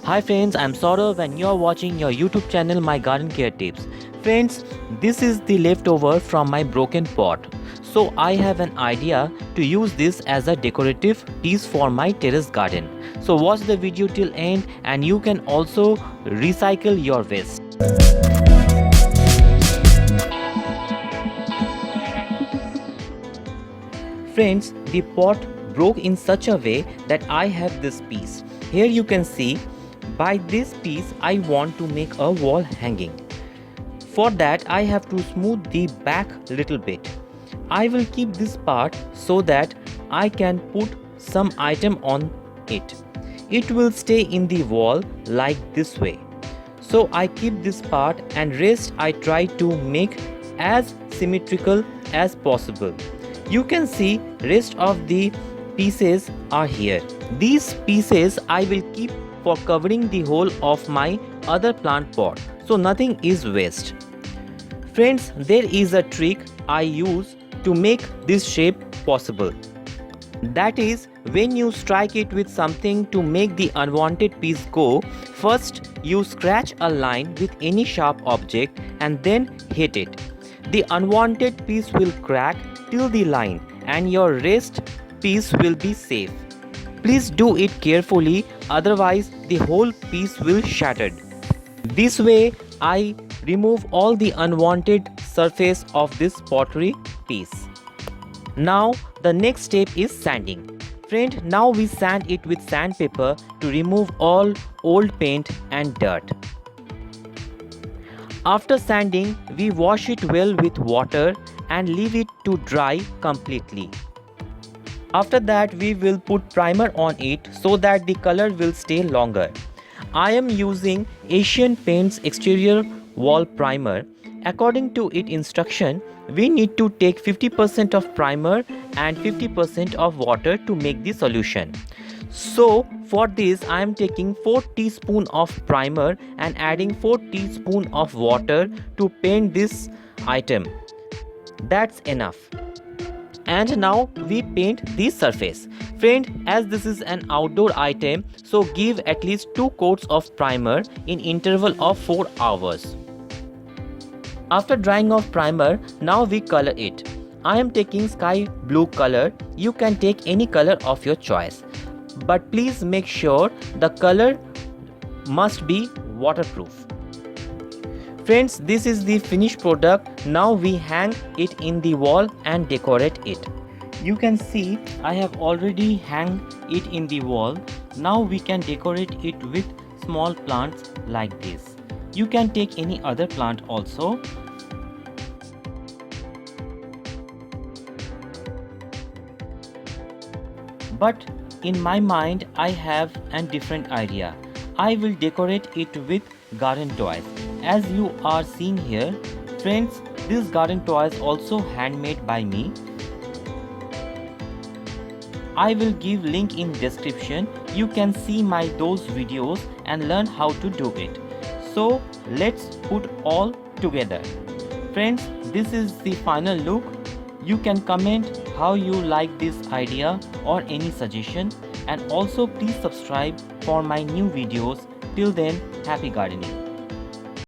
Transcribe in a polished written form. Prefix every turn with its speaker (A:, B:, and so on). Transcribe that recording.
A: Hi friends, I'm Saurav and you're watching your YouTube channel My Garden Care Tips. Friends, this is the leftover from my broken pot. So I have an idea to use this as a decorative piece for my terrace garden. So watch the video till end and you can also recycle your waste. Friends, the pot broke in such a way that I have this piece. Here you can see, by this piece I want to make a wall hanging. For that I have to smooth the back little bit. I will keep this part so that I can put some item on it. It will stay in the wall like this way. So I keep this part and rest I try to make as symmetrical as possible. You can see rest of the pieces are here. These pieces I will keep for covering the whole of my other plant pot, so nothing is waste. Friends, there is a trick I use to make this shape possible. That is, when you strike it with something to make the unwanted piece go, first you scratch a line with any sharp object and then hit it. The unwanted piece will crack till the line and your rest piece will be safe. Please do it carefully, otherwise the whole piece will shatter. This way I remove all the unwanted surface of this pottery piece. Now the next step is sanding. Friend, now we sand it with sandpaper to remove all old paint and dirt. After sanding, we wash it well with water and leave it to dry completely. After that, we will put primer on it so that the color will stay longer. I am using Asian Paints exterior wall primer. According to its instruction, we need to take 50% of primer and 50% of water to make the solution. So for this I am taking 4 teaspoons of primer and adding 4 teaspoons of water to paint this item. That's enough. And now we paint the surface. Friend, as this is an outdoor item, so give at least 2 coats of primer in interval of 4 hours. After drying off primer, now we color it. I am taking sky blue color. You can take any color of your choice. But please make sure the color must be waterproof. Friends, this is the finished product. Now we hang it in the wall and decorate it. You can see I have already hung it in the wall. Now we can decorate it with small plants like this. You can take any other plant also. But in my mind I have a different idea. I will decorate it with garden toys. As you are seeing here, friends, this garden toys also handmade by me. I will give link in description. You can see my those videos and learn how to do it. So let's put all together. Friends, this is the final look. You can comment how you like this idea or any suggestion, and also please subscribe for my new videos. Till then, happy gardening.